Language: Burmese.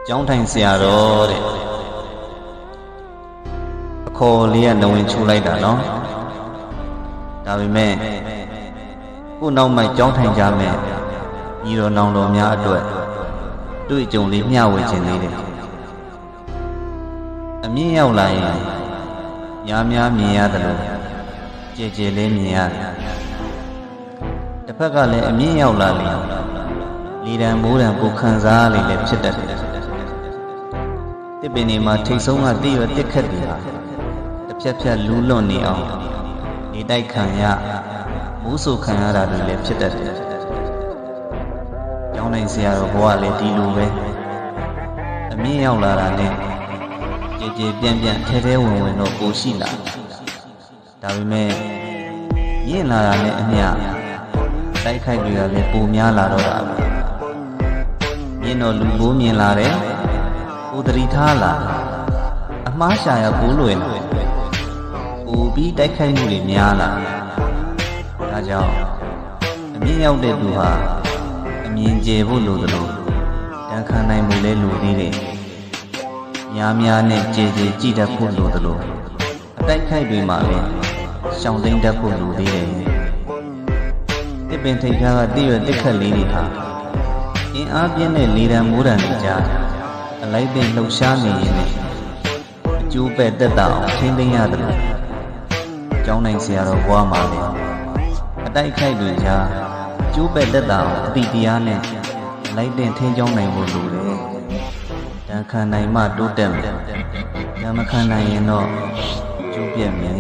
ကျောင်းထိုင်ဆရာတော်တဲ့အခေါ်လေးကနဝင်ချိုးလိုက်တာနော်ဒါပေမဲ့ကို့နောက်မှကျောင်းထိုင်ကြမယ်ညီတော်နောင်တော်များအတွက်တွေ့ကြုံလေးမျှဝေခြင်းလေးတယ်အမြင့်ရောက်လာရင်ညာများမြင်ရတယ်လို့ကြည်ကြည်လေးမြင်ရတယ်တစ်ဖက်ကလည်းအမြင့်ရောက်လာရင်လီတံမိုးတံကိုခံစားလေးလည်းဖြစ်တတ်တယ်တစ်ပင်တွေမှာထိတ်ဆုံးကတည့်ရတစ်ခက်တွေဟာတစ်ဖြက်ဖြက်လူးလွန်နေအောင်နေတိုက်ခံရမိုးဆူခံရတာတွေလည်းဖြစ်တတ်တယ်ကျောင်းနိုင်ဆရာတော်ဘဝလည်းဒီလိုပဲအမြင့်ရောက်လာတာနဲ့ကြည်ကြည်ပြန့်ပြန့်ထဲထဲဝင်ဝင်တော့ပိုရှိလာဒါပေမဲ့မြင့်လာတာနဲ့အမျှတိုက်ခိုက်တွေကလည်းပိုများလာတော့တာပဲမြင့်တော့လူပိုးမြင်လာတယ်ကိုသတိထားလာအမှားရှာရပိုးလွယ်လာပိုပြီးတိုက်ခိုက်မှုတွေများလာဒါကြောင့်အမြင့်ရောက်တဲ့သူဟာအမြင်ကျယ်ဖို့လိုသလိုတန်ခံနိုင်မှုလည်းလိုသေးတယ်များများနဲ့ကြည်ကြည်ကြည့်တတ်ဖို့လိုသလိုအတိုက်ခိုက်တွေမှာလည်းရှောင်တိန်တတ်ဖို့လိုသေးတယ်တစ်ပင်ထိပ်ကားကတည့်ရတစ်ခက်လေးတွေဟာအင်းအားပြင်းတဲ့လေတံမိုးတံတွေကြားအလိုက်ပင်လှုပ်ရှားနေရင်လည်းအကျိုးပဲ့တက်တာအောင်ထိမ့်သိမ်းရတယ်လို့ကျောင်းနိုင်ဆရာတော်ဘွားမှာလေအတိုက်ခိုက်တွေကြားအကျိုးပဲ့တက်တာအောင်အတိတရားနဲ့လိုက်ပင်ထိန်းကျောင်းနိုင်ဖို့လိုတယ်တန်ခံနိုင်မှတိုးတက်မယ်တန်မခံနိုင်ရင်တော့ကျိုးပြတ်မယ်